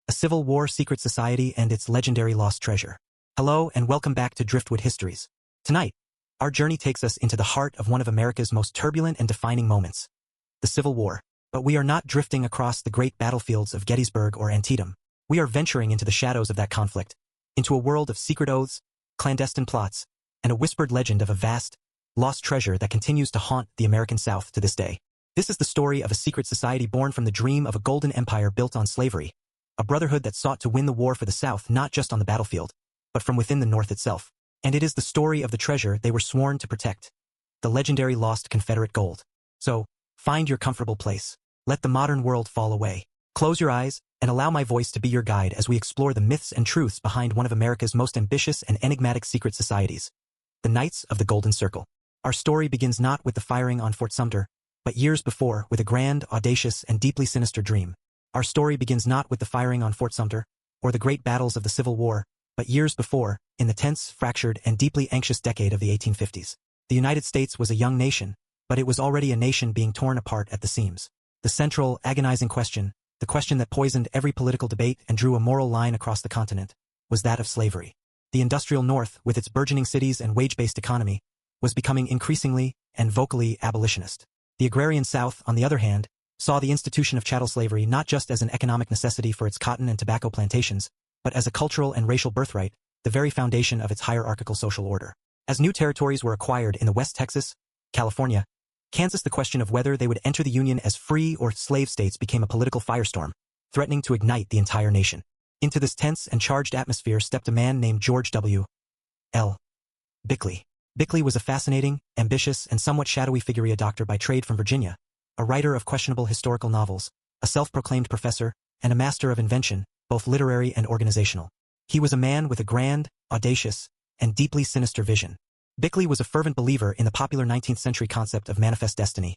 a Civil War secret society and its legendary lost treasure. Hello and welcome back to Driftwood Histories. Tonight, our journey takes us into the heart of one of America's most turbulent and defining moments, the Civil War. But we are not drifting across the great battlefields of Gettysburg or Antietam. We are venturing into the shadows of that conflict, into a world of secret oaths, clandestine plots, and a whispered legend of a vast, lost treasure that continues to haunt the American South to this day. This is the story of a secret society born from the dream of a golden empire built on slavery, a brotherhood that sought to win the war for the South not just on the battlefield, but from within the North itself. And it is the story of the treasure they were sworn to protect, the legendary lost Confederate gold. So, find your comfortable place. Let the modern world fall away. Close your eyes and allow my voice to be your guide as we explore the myths and truths behind one of America's most ambitious and enigmatic secret societies, the Knights of the Golden Circle. Our story begins not with the firing on Fort Sumter, but years before with a grand, audacious, and deeply sinister dream. Our story begins not with the firing on Fort Sumter, or the great battles of the Civil War, but years before, in the tense, fractured, and deeply anxious decade of the 1850s. The United States was a young nation, but it was already a nation being torn apart at the seams. The central, agonizing question, the question that poisoned every political debate and drew a moral line across the continent, was that of slavery. The industrial North, with its burgeoning cities and wage-based economy, was becoming increasingly and vocally abolitionist. The agrarian South, on the other hand, saw the institution of chattel slavery not just as an economic necessity for its cotton and tobacco plantations, but as a cultural and racial birthright, the very foundation of its hierarchical social order. As new territories were acquired in the West Texas, California, Kansas, the question of whether they would enter the Union as free or slave states became a political firestorm, threatening to ignite the entire nation. Into this tense and charged atmosphere stepped a man named George W. L. Bickley. Bickley was a fascinating, ambitious, and somewhat shadowy figure, a doctor by trade from Virginia, a writer of questionable historical novels, a self-proclaimed professor, and a master of invention, both literary and organizational. He was a man with a grand, audacious, and deeply sinister vision. Bickley was a fervent believer in the popular 19th century concept of manifest destiny,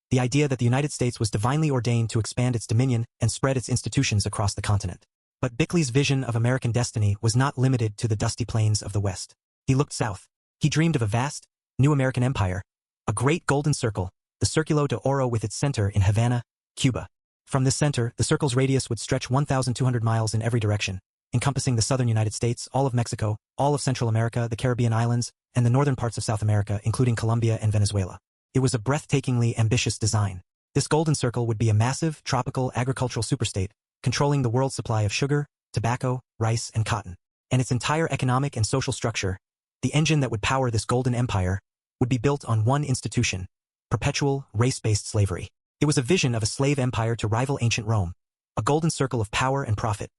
the idea that the United States was divinely ordained to expand its dominion and spread its institutions across the continent. But Bickley's vision of American destiny was not limited to the dusty plains of the West. He looked south. He dreamed of a vast, new American empire, a great golden circle, the Círculo de Oro, with its center in Havana, Cuba. From this center, the circle's radius would stretch 1,200 miles in every direction, encompassing the southern United States, all of Mexico, all of Central America, the Caribbean islands, and the northern parts of South America, including Colombia and Venezuela. It was a breathtakingly ambitious design. This golden circle would be a massive, tropical, agricultural superstate, controlling the world's supply of sugar, tobacco, rice, and cotton. And its entire economic and social structure, the engine that would power this golden empire, would be built on one institution: perpetual, race-based slavery. It was a vision of a slave empire to rival ancient Rome, a golden circle of power and profit,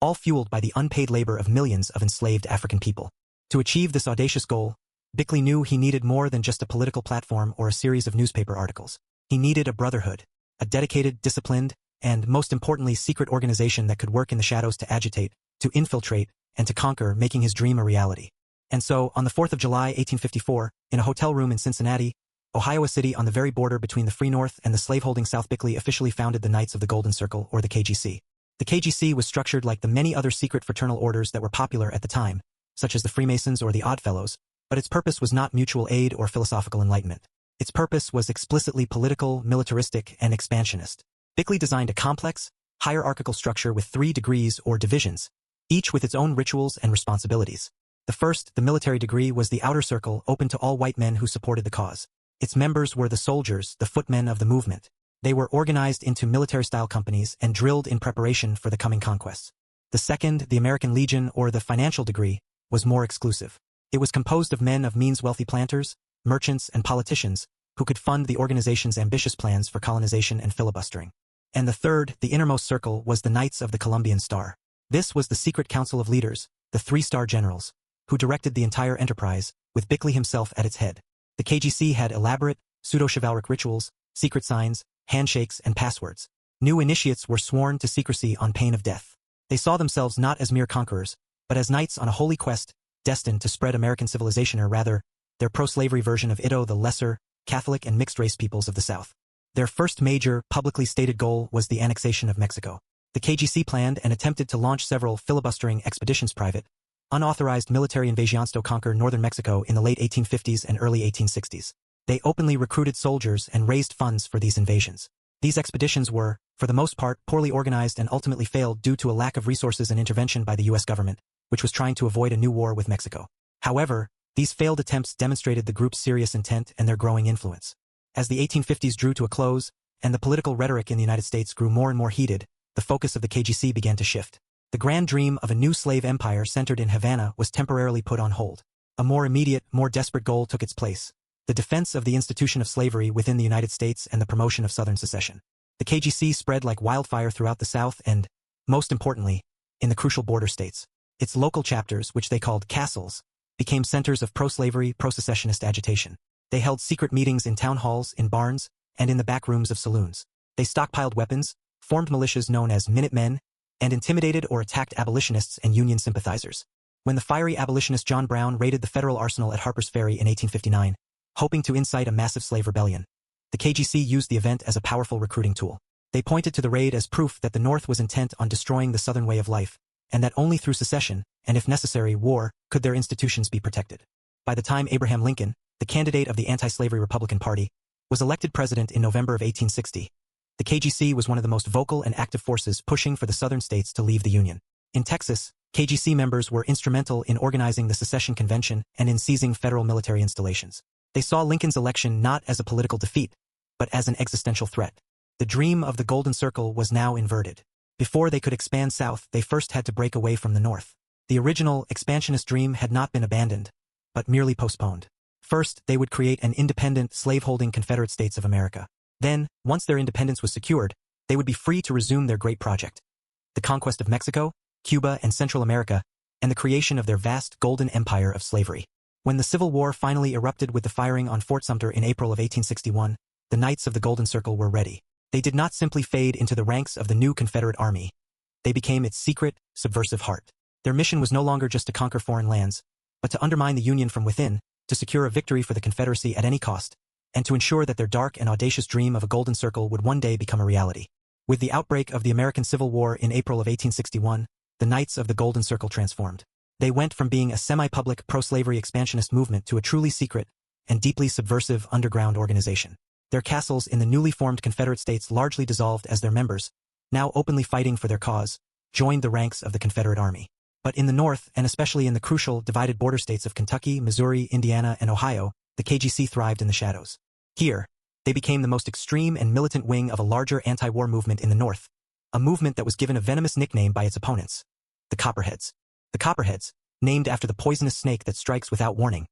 all fueled by the unpaid labor of millions of enslaved African people. To achieve this audacious goal, Bickley knew he needed more than just a political platform or a series of newspaper articles. He needed a brotherhood, a dedicated, disciplined, and, most importantly, secret organization that could work in the shadows to agitate, to infiltrate, and to conquer, making his dream a reality. And so, on the 4th of July, 1854, in a hotel room in Cincinnati, Ohio, a city on the very border between the free North and the slaveholding South, Bickley officially founded the Knights of the Golden Circle, or the KGC. The KGC was structured like the many other secret fraternal orders that were popular at the time, such as the Freemasons or the Oddfellows, but its purpose was not mutual aid or philosophical enlightenment. Its purpose was explicitly political, militaristic, and expansionist. Bickley designed a complex, hierarchical structure with 3 degrees or divisions, each with its own rituals and responsibilities. The first, the military degree, was the outer circle, open to all white men who supported the cause. Its members were the soldiers, the footmen of the movement. They were organized into military-style companies and drilled in preparation for the coming conquests. The second, the American Legion, or the financial degree, was more exclusive. It was composed of men of means, wealthy planters, merchants, and politicians who could fund the organization's ambitious plans for colonization and filibustering. And the third, the innermost circle, was the Knights of the Columbian Star. This was the secret council of leaders, the 3-star generals, who directed the entire enterprise, with Bickley himself at its head. The KGC had elaborate, pseudo-chivalric rituals, secret signs, handshakes, and passwords. New initiates were sworn to secrecy on pain of death. They saw themselves not as mere conquerors, but as knights on a holy quest, destined to spread American civilization, or rather, their pro-slavery version of Ito, the lesser, Catholic and mixed-race peoples of the South. Their first major, publicly stated goal was the annexation of Mexico. The KGC planned and attempted to launch several filibustering expeditions, private, unauthorized military invasions to conquer northern Mexico in the late 1850s and early 1860s. They openly recruited soldiers and raised funds for these invasions. These expeditions were, for the most part, poorly organized and ultimately failed due to a lack of resources and intervention by the U.S. government, which was trying to avoid a new war with Mexico. However, these failed attempts demonstrated the group's serious intent and their growing influence. As the 1850s drew to a close, and the political rhetoric in the United States grew more and more heated, the focus of the KGC began to shift. The grand dream of a new slave empire centered in Havana was temporarily put on hold. A more immediate, more desperate goal took its place: the defense of the institution of slavery within the United States and the promotion of Southern secession. The KGC spread like wildfire throughout the South and, most importantly, in the crucial border states. Its local chapters, which they called castles, became centers of pro-slavery, pro-secessionist agitation. They held secret meetings in town halls, in barns, and in the back rooms of saloons. They stockpiled weapons, formed militias known as Minutemen, and intimidated or attacked abolitionists and Union sympathizers. When the fiery abolitionist John Brown raided the federal arsenal at Harper's Ferry in 1859, hoping to incite a massive slave rebellion, the KGC used the event as a powerful recruiting tool. They pointed to the raid as proof that the North was intent on destroying the Southern way of life, and that only through secession, and if necessary, war, could their institutions be protected. By the time Abraham Lincoln, the candidate of the anti-slavery Republican Party, was elected president in November of 1860, the KGC was one of the most vocal and active forces pushing for the Southern states to leave the Union. In Texas, KGC members were instrumental in organizing the secession convention and in seizing federal military installations. They saw Lincoln's election not as a political defeat, but as an existential threat. The dream of the Golden Circle was now inverted. Before they could expand south, they first had to break away from the North. The original expansionist dream had not been abandoned, but merely postponed. First, they would create an independent, slave-holding Confederate States of America. Then, once their independence was secured, they would be free to resume their great project: the conquest of Mexico, Cuba, and Central America, and the creation of their vast golden empire of slavery. When the Civil War finally erupted with the firing on Fort Sumter in April of 1861, the Knights of the Golden Circle were ready. They did not simply fade into the ranks of the new Confederate Army. They became its secret, subversive heart. Their mission was no longer just to conquer foreign lands, but to undermine the Union from within, to secure a victory for the Confederacy at any cost, and to ensure that their dark and audacious dream of a Golden Circle would one day become a reality. With the outbreak of the American Civil War in April of 1861, the Knights of the Golden Circle transformed. They went from being a semi-public pro-slavery expansionist movement to a truly secret and deeply subversive underground organization. Their castles in the newly formed Confederate States largely dissolved as their members, now openly fighting for their cause, joined the ranks of the Confederate Army. But in the North, and especially in the crucial divided border states of Kentucky, Missouri, Indiana, and Ohio, the KGC thrived in the shadows. Here, they became the most extreme and militant wing of a larger anti-war movement in the North, a movement that was given a venomous nickname by its opponents: the Copperheads. The Copperheads, named after the poisonous snake that strikes without warning,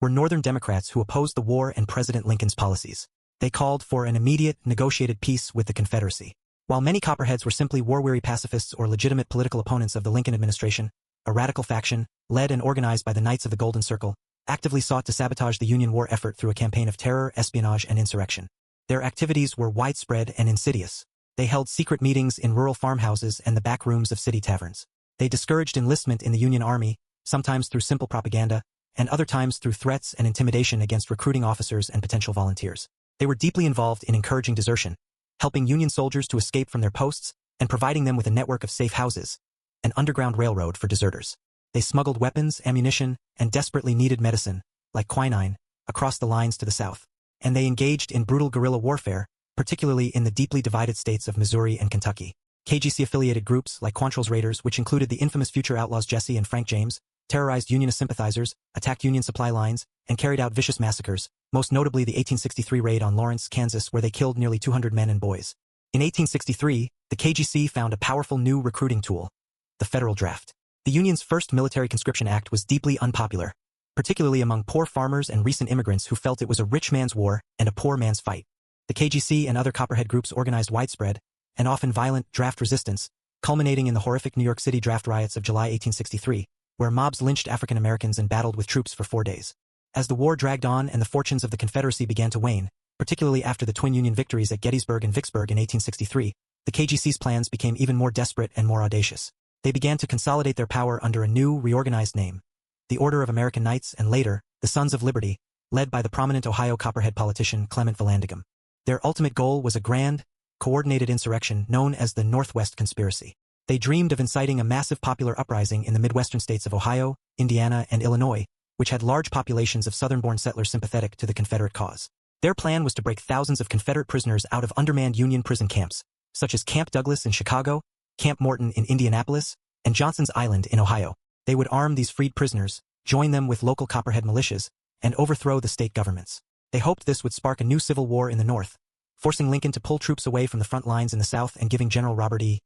were Northern Democrats who opposed the war and President Lincoln's policies. They called for an immediate, negotiated peace with the Confederacy. While many Copperheads were simply war-weary pacifists or legitimate political opponents of the Lincoln administration, a radical faction, led and organized by the Knights of the Golden Circle, actively sought to sabotage the Union war effort through a campaign of terror, espionage, and insurrection. Their activities were widespread and insidious. They held secret meetings in rural farmhouses and the back rooms of city taverns. They discouraged enlistment in the Union Army, sometimes through simple propaganda, and other times through threats and intimidation against recruiting officers and potential volunteers. They were deeply involved in encouraging desertion, helping Union soldiers to escape from their posts, and providing them with a network of safe houses, an underground railroad for deserters. They smuggled weapons, ammunition, and desperately needed medicine, like quinine, across the lines to the south. And they engaged in brutal guerrilla warfare, particularly in the deeply divided states of Missouri and Kentucky. KGC-affiliated groups like Quantrill's Raiders, which included the infamous future outlaws Jesse and Frank James, terrorized Unionist sympathizers, attacked Union supply lines, and carried out vicious massacres, most notably the 1863 raid on Lawrence, Kansas, where they killed nearly 200 men and boys. In 1863, the KGC found a powerful new recruiting tool: the federal draft. The Union's first military conscription act was deeply unpopular, particularly among poor farmers and recent immigrants who felt it was a rich man's war and a poor man's fight. The KGC and other Copperhead groups organized widespread, and often violent, draft resistance, culminating in the horrific New York City draft riots of July 1863, where mobs lynched African Americans and battled with troops for 4 days. As the war dragged on and the fortunes of the Confederacy began to wane, particularly after the twin Union victories at Gettysburg and Vicksburg in 1863, the KGC's plans became even more desperate and more audacious. They began to consolidate their power under a new, reorganized name: the Order of American Knights, and later, the Sons of Liberty, led by the prominent Ohio Copperhead politician Clement Vallandigham. Their ultimate goal was a grand, coordinated insurrection known as the Northwest Conspiracy. They dreamed of inciting a massive popular uprising in the Midwestern states of Ohio, Indiana, and Illinois, which had large populations of Southern-born settlers sympathetic to the Confederate cause. Their plan was to break thousands of Confederate prisoners out of undermanned Union prison camps, such as Camp Douglas in Chicago, Camp Morton in Indianapolis, and Johnson's Island in Ohio. They would arm these freed prisoners, join them with local Copperhead militias, and overthrow the state governments. They hoped this would spark a new civil war in the North, forcing Lincoln to pull troops away from the front lines in the South and giving General Robert E.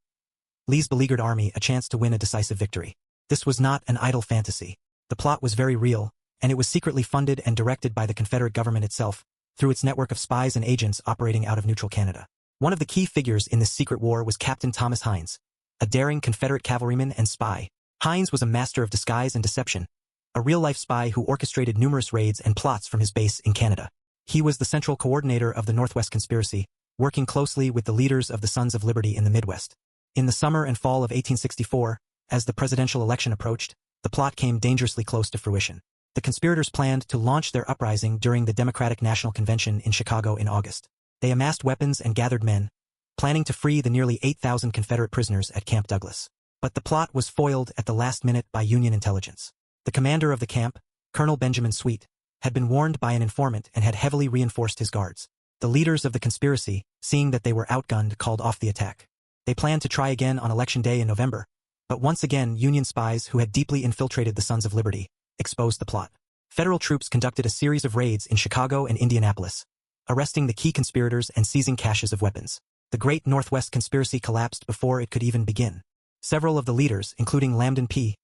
Lee's beleaguered army a chance to win a decisive victory. This was not an idle fantasy. The plot was very real, and it was secretly funded and directed by the Confederate government itself, through its network of spies and agents operating out of neutral Canada. One of the key figures in this secret war was Captain Thomas Hines, a daring Confederate cavalryman and spy. Hines was a master of disguise and deception, a real-life spy who orchestrated numerous raids and plots from his base in Canada. He was the central coordinator of the Northwest Conspiracy, working closely with the leaders of the Sons of Liberty in the Midwest. In the summer and fall of 1864, as the presidential election approached, the plot came dangerously close to fruition. The conspirators planned to launch their uprising during the Democratic National Convention in Chicago in August. They amassed weapons and gathered men, planning to free the nearly 8,000 Confederate prisoners at Camp Douglas. But the plot was foiled at the last minute by Union intelligence. The commander of the camp, Colonel Benjamin Sweet, had been warned by an informant and had heavily reinforced his guards. The leaders of the conspiracy, seeing that they were outgunned, called off the attack. They planned to try again on Election Day in November, but once again Union spies who had deeply infiltrated the Sons of Liberty exposed the plot. Federal troops conducted a series of raids in Chicago and Indianapolis, arresting the key conspirators and seizing caches of weapons. The Great Northwest Conspiracy collapsed before it could even begin. Several of the leaders, including Lambton P.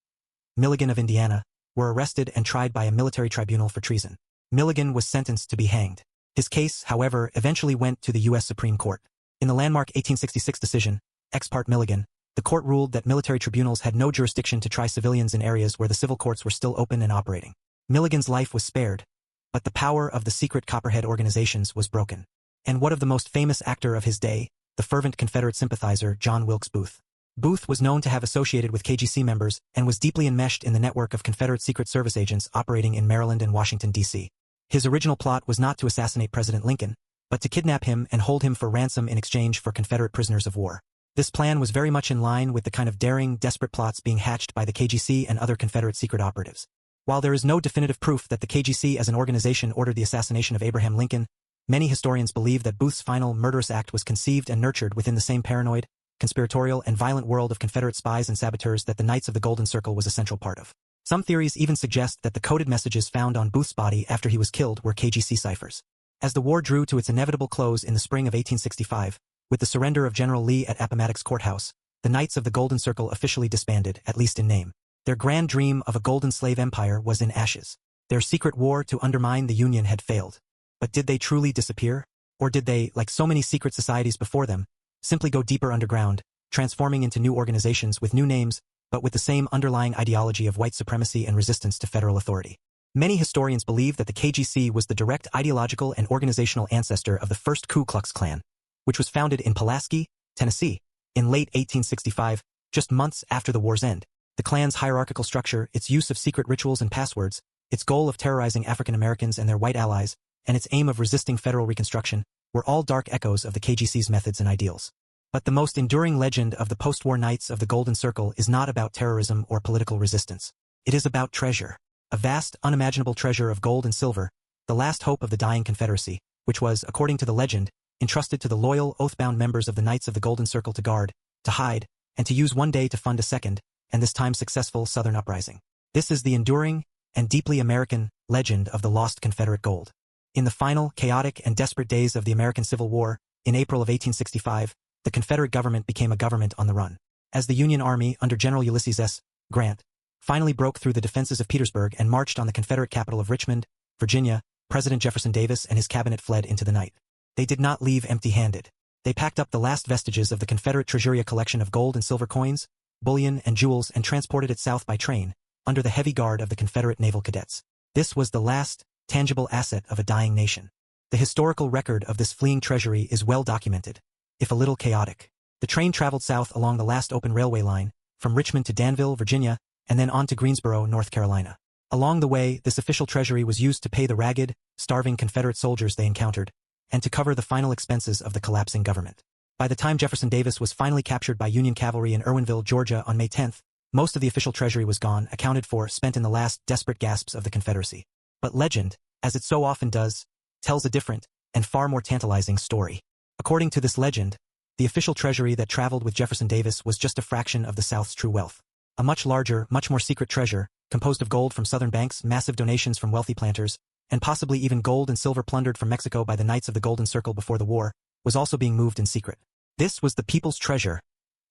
Milligan of Indiana, were arrested and tried by a military tribunal for treason. Milligan was sentenced to be hanged. His case, however, eventually went to the U.S. Supreme Court. In the landmark 1866 decision, Ex parte Milligan, the court ruled that military tribunals had no jurisdiction to try civilians in areas where the civil courts were still open and operating. Milligan's life was spared, but the power of the secret Copperhead organizations was broken. And what of the most famous actor of his day, the fervent Confederate sympathizer John Wilkes Booth? Booth was known to have associated with KGC members and was deeply enmeshed in the network of Confederate Secret Service agents operating in Maryland and Washington, D.C. His original plot was not to assassinate President Lincoln, but to kidnap him and hold him for ransom in exchange for Confederate prisoners of war. This plan was very much in line with the kind of daring, desperate plots being hatched by the KGC and other Confederate secret operatives. While there is no definitive proof that the KGC as an organization ordered the assassination of Abraham Lincoln, many historians believe that Booth's final murderous act was conceived and nurtured within the same paranoid, conspiratorial, and violent world of Confederate spies and saboteurs that the Knights of the Golden Circle was a central part of. Some theories even suggest that the coded messages found on Booth's body after he was killed were KGC ciphers. As the war drew to its inevitable close in the spring of 1865, with the surrender of General Lee at Appomattox Courthouse, the Knights of the Golden Circle officially disbanded, at least in name. Their grand dream of a golden slave empire was in ashes. Their secret war to undermine the Union had failed. But did they truly disappear? Or did they, like so many secret societies before them, simply go deeper underground, transforming into new organizations with new names, but with the same underlying ideology of white supremacy and resistance to federal authority? Many historians believe that the KGC was the direct ideological and organizational ancestor of the first Ku Klux Klan, which was founded in Pulaski, Tennessee, in late 1865, just months after the war's end. The Klan's hierarchical structure, its use of secret rituals and passwords, its goal of terrorizing African Americans and their white allies, and its aim of resisting federal reconstruction, were all dark echoes of the KGC's methods and ideals. But the most enduring legend of the post-war Knights of the Golden Circle is not about terrorism or political resistance. It is about treasure. A vast, unimaginable treasure of gold and silver, the last hope of the dying Confederacy, which was, according to the legend, entrusted to the loyal, oath-bound members of the Knights of the Golden Circle to guard, to hide, and to use one day to fund a second, and this time successful Southern uprising. This is the enduring and deeply American legend of the lost Confederate gold. In the final, chaotic, and desperate days of the American Civil War, in April of 1865, the Confederate government became a government on the run. As the Union Army, under General Ulysses S. Grant, finally broke through the defenses of Petersburg and marched on the Confederate capital of Richmond, Virginia, President Jefferson Davis and his cabinet fled into the night. They did not leave empty-handed. They packed up the last vestiges of the Confederate Treasuria collection of gold and silver coins, bullion and jewels and transported it south by train, under the heavy guard of the Confederate naval cadets. This was the last, tangible asset of a dying nation. The historical record of this fleeing treasury is well documented, if a little chaotic. The train traveled south along the last open railway line, from Richmond to Danville, Virginia, and then on to Greensboro, North Carolina. Along the way, this official treasury was used to pay the ragged, starving Confederate soldiers they encountered, and to cover the final expenses of the collapsing government. By the time Jefferson Davis was finally captured by Union cavalry in Irwinville, Georgia on May 10th, most of the official treasury was gone, accounted for, spent in the last desperate gasps of the Confederacy. But legend, as it so often does, tells a different, and far more tantalizing story. According to this legend, the official treasury that traveled with Jefferson Davis was just a fraction of the South's true wealth. A much larger, much more secret treasure, composed of gold from southern banks, massive donations from wealthy planters, and possibly even gold and silver plundered from Mexico by the Knights of the Golden Circle before the war, was also being moved in secret. This was the people's treasure,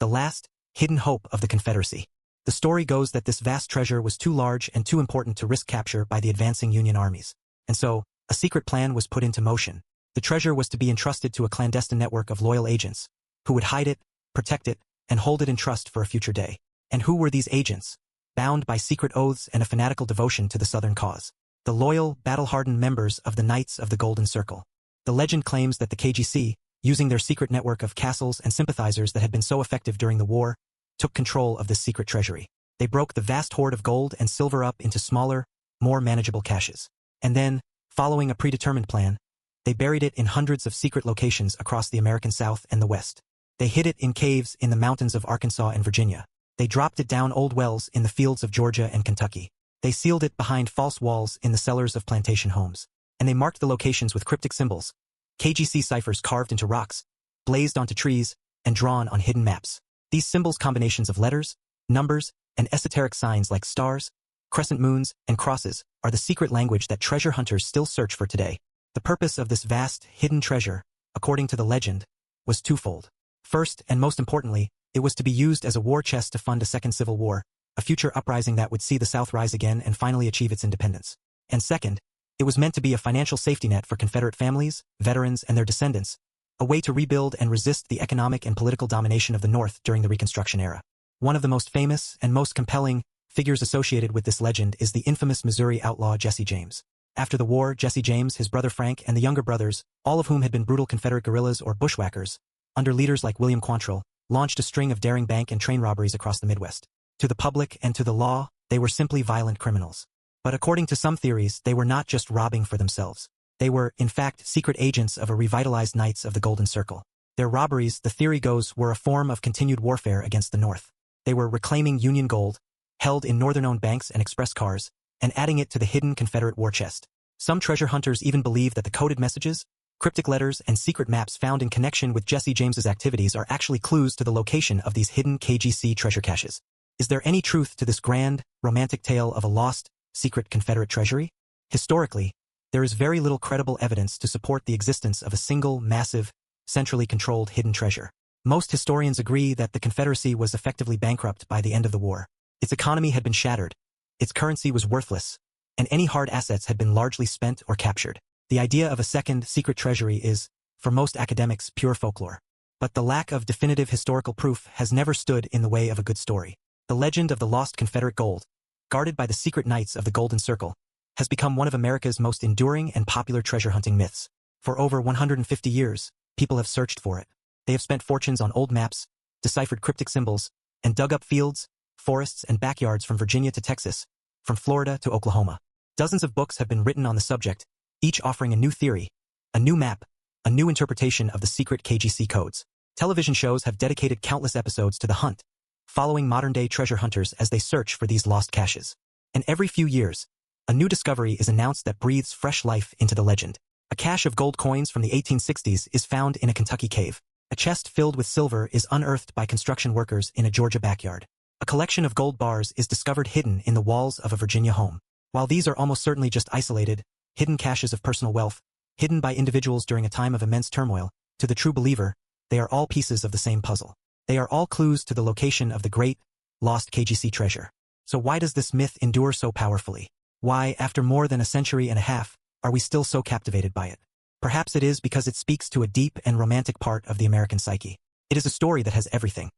the last, hidden hope of the Confederacy. The story goes that this vast treasure was too large and too important to risk capture by the advancing Union armies. And so, a secret plan was put into motion. The treasure was to be entrusted to a clandestine network of loyal agents, who would hide it, protect it, and hold it in trust for a future day. And who were these agents? Bound by secret oaths and a fanatical devotion to the Southern cause. The loyal, battle-hardened members of the Knights of the Golden Circle. The legend claims that the KGC, using their secret network of castles and sympathizers that had been so effective during the war, took control of this secret treasury. They broke the vast hoard of gold and silver up into smaller, more manageable caches. And then, following a predetermined plan, they buried it in hundreds of secret locations across the American South and the West. They hid it in caves in the mountains of Arkansas and Virginia. They dropped it down old wells in the fields of Georgia and Kentucky. They sealed it behind false walls in the cellars of plantation homes. And they marked the locations with cryptic symbols, KGC ciphers carved into rocks, blazed onto trees, and drawn on hidden maps. These symbols, combinations of letters, numbers, and esoteric signs like stars, crescent moons, and crosses, are the secret language that treasure hunters still search for today. The purpose of this vast, hidden treasure, according to the legend, was twofold. First, and most importantly, it was to be used as a war chest to fund a second civil war, a future uprising that would see the South rise again and finally achieve its independence. And second, it was meant to be a financial safety net for Confederate families, veterans, and their descendants, a way to rebuild and resist the economic and political domination of the North during the Reconstruction era. One of the most famous and most compelling figures associated with this legend is the infamous Missouri outlaw Jesse James. After the war, Jesse James, his brother Frank, and the younger brothers, all of whom had been brutal Confederate guerrillas or bushwhackers, under leaders like William Quantrill, launched a string of daring bank and train robberies across the Midwest. To the public and to the law, they were simply violent criminals. But according to some theories, they were not just robbing for themselves. They were, in fact, secret agents of a revitalized Knights of the Golden Circle. Their robberies, the theory goes, were a form of continued warfare against the North. They were reclaiming Union gold, held in Northern-owned banks and express cars, and adding it to the hidden Confederate war chest. Some treasure hunters even believe that the coded messages, cryptic letters, and secret maps found in connection with Jesse James's activities are actually clues to the location of these hidden KGC treasure caches. Is there any truth to this grand, romantic tale of a lost, secret Confederate treasury? Historically, there is very little credible evidence to support the existence of a single, massive, centrally controlled hidden treasure. Most historians agree that the Confederacy was effectively bankrupt by the end of the war. Its economy had been shattered, its currency was worthless, and any hard assets had been largely spent or captured. The idea of a second, secret treasury is, for most academics, pure folklore. But the lack of definitive historical proof has never stood in the way of a good story. The legend of the lost Confederate gold, guarded by the secret Knights of the Golden Circle, has become one of America's most enduring and popular treasure hunting myths. For over 150 years, people have searched for it. They have spent fortunes on old maps, deciphered cryptic symbols, and dug up fields, forests, and backyards from Virginia to Texas, from Florida to Oklahoma. Dozens of books have been written on the subject, each offering a new theory, a new map, a new interpretation of the secret KGC codes. Television shows have dedicated countless episodes to the hunt, following modern-day treasure hunters as they search for these lost caches. And every few years, a new discovery is announced that breathes fresh life into the legend. A cache of gold coins from the 1860s is found in a Kentucky cave. A chest filled with silver is unearthed by construction workers in a Georgia backyard. A collection of gold bars is discovered hidden in the walls of a Virginia home. While these are almost certainly just isolated, hidden caches of personal wealth, hidden by individuals during a time of immense turmoil, to the true believer, they are all pieces of the same puzzle. They are all clues to the location of the great, lost KGC treasure. So why does this myth endure so powerfully? Why, after more than a century and a half, are we still so captivated by it? Perhaps it is because it speaks to a deep and romantic part of the American psyche. It is a story that has everything.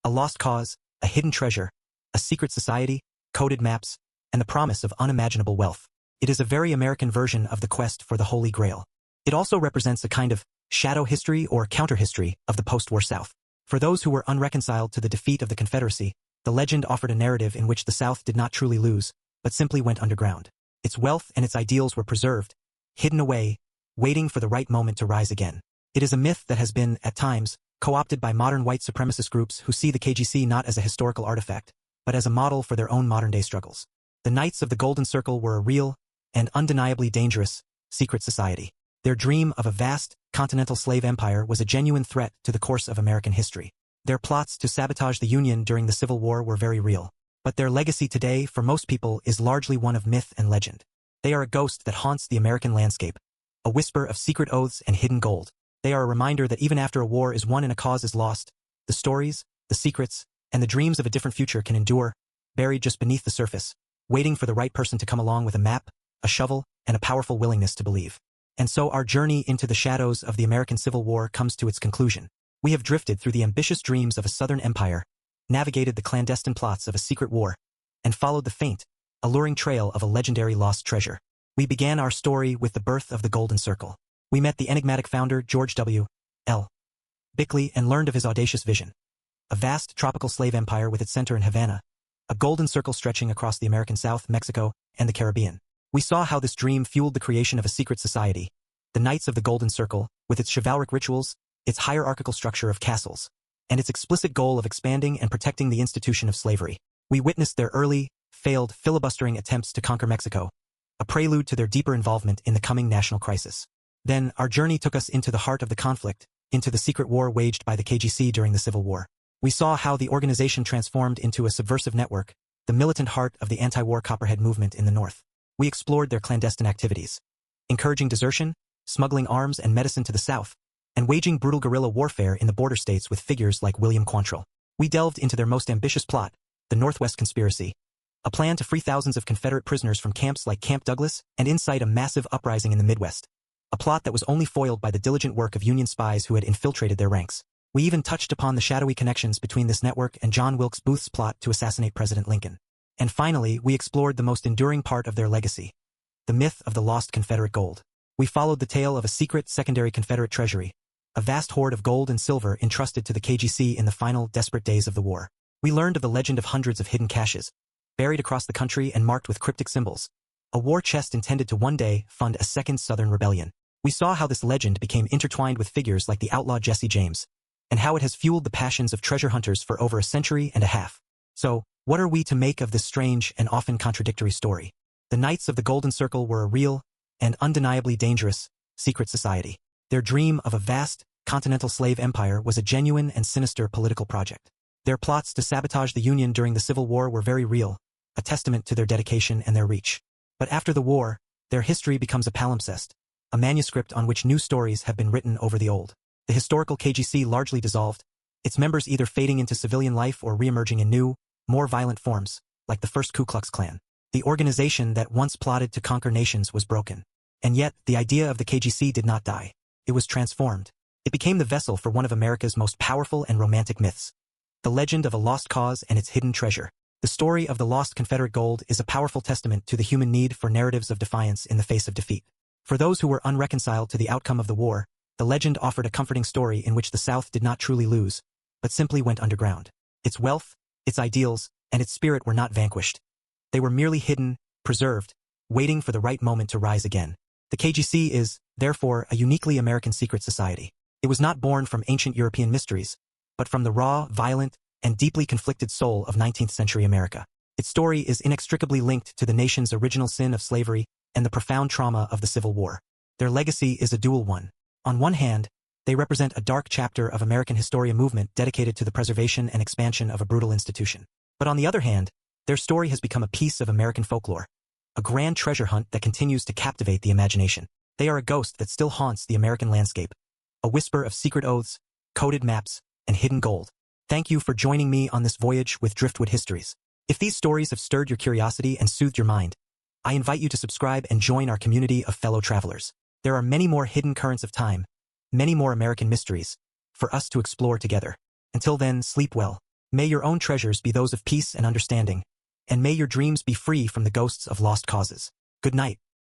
A lost cause, a hidden treasure, a secret society, coded maps, and the promise of unimaginable wealth. It is a very American version of the quest for the Holy Grail. It also represents a kind of shadow history or counter-history of the post-war South. For those who were unreconciled to the defeat of the Confederacy, the legend offered a narrative in which the South did not truly lose, but simply went underground. Its wealth and its ideals were preserved, hidden away, waiting for the right moment to rise again. It is a myth that has been, at times, co-opted by modern white supremacist groups who see the KGC not as a historical artifact, but as a model for their own modern-day struggles. The Knights of the Golden Circle were a real, and undeniably dangerous, secret society. Their dream of a vast, continental slave empire was a genuine threat to the course of American history. Their plots to sabotage the Union during the Civil War were very real. But their legacy today, for most people, is largely one of myth and legend. They are a ghost that haunts the American landscape, a whisper of secret oaths and hidden gold. They are a reminder that even after a war is won and a cause is lost, the stories, the secrets, and the dreams of a different future can endure, buried just beneath the surface, waiting for the right person to come along with a map, a shovel, and a powerful willingness to believe. And so our journey into the shadows of the American Civil War comes to its conclusion. We have drifted through the ambitious dreams of a Southern empire, navigated the clandestine plots of a secret war, and followed the faint, alluring trail of a legendary lost treasure. We began our story with the birth of the Golden Circle. We met the enigmatic founder, George W. L. Bickley, and learned of his audacious vision. A vast tropical slave empire with its center in Havana, a golden circle stretching across the American South, Mexico, and the Caribbean. We saw how this dream fueled the creation of a secret society, the Knights of the Golden Circle, with its chivalric rituals, its hierarchical structure of castles, and its explicit goal of expanding and protecting the institution of slavery. We witnessed their early, failed filibustering attempts to conquer Mexico, a prelude to their deeper involvement in the coming national crisis. Then, our journey took us into the heart of the conflict, into the secret war waged by the KGC during the Civil War. We saw how the organization transformed into a subversive network, the militant heart of the anti-war Copperhead movement in the North. We explored their clandestine activities, encouraging desertion, smuggling arms and medicine to the South, and waging brutal guerrilla warfare in the border states with figures like William Quantrill. We delved into their most ambitious plot, the Northwest Conspiracy, a plan to free thousands of Confederate prisoners from camps like Camp Douglas and incite a massive uprising in the Midwest, a plot that was only foiled by the diligent work of Union spies who had infiltrated their ranks. We even touched upon the shadowy connections between this network and John Wilkes Booth's plot to assassinate President Lincoln. And finally, we explored the most enduring part of their legacy, the myth of the lost Confederate gold. We followed the tale of a secret secondary Confederate treasury, a vast hoard of gold and silver entrusted to the KGC in the final desperate days of the war. We learned of the legend of hundreds of hidden caches, buried across the country and marked with cryptic symbols, a war chest intended to one day fund a second Southern rebellion. We saw how this legend became intertwined with figures like the outlaw Jesse James, and how it has fueled the passions of treasure hunters for over a century and a half. So, what are we to make of this strange and often contradictory story? The Knights of the Golden Circle were a real, and undeniably dangerous, secret society. Their dream of a vast, continental slave empire was a genuine and sinister political project. Their plots to sabotage the Union during the Civil War were very real, a testament to their dedication and their reach. But after the war, their history becomes a palimpsest, a manuscript on which new stories have been written over the old. The historical KGC largely dissolved, its members either fading into civilian life or re-emerging in new, more violent forms, like the first Ku Klux Klan. The organization that once plotted to conquer nations was broken. And yet, the idea of the KGC did not die. It was transformed. It became the vessel for one of America's most powerful and romantic myths, the legend of a lost cause and its hidden treasure. The story of the lost Confederate gold is a powerful testament to the human need for narratives of defiance in the face of defeat. For those who were unreconciled to the outcome of the war, the legend offered a comforting story in which the South did not truly lose, but simply went underground. Its wealth, its ideals, and its spirit were not vanquished. They were merely hidden, preserved, waiting for the right moment to rise again. The KGC is, therefore, a uniquely American secret society. It was not born from ancient European mysteries, but from the raw, violent, and deeply conflicted soul of 19th century America. Its story is inextricably linked to the nation's original sin of slavery and the profound trauma of the Civil War. Their legacy is a dual one. On one hand, they represent a dark chapter of American Historia movement dedicated to the preservation and expansion of a brutal institution. But on the other hand, their story has become a piece of American folklore, a grand treasure hunt that continues to captivate the imagination. They are a ghost that still haunts the American landscape, a whisper of secret oaths, coded maps, and hidden gold. Thank you for joining me on this voyage with Driftwood Histories. If these stories have stirred your curiosity and soothed your mind, I invite you to subscribe and join our community of fellow travelers. There are many more hidden currents of time, many more American mysteries, for us to explore together. Until then, sleep well. May your own treasures be those of peace and understanding, and may your dreams be free from the ghosts of lost causes. Good night.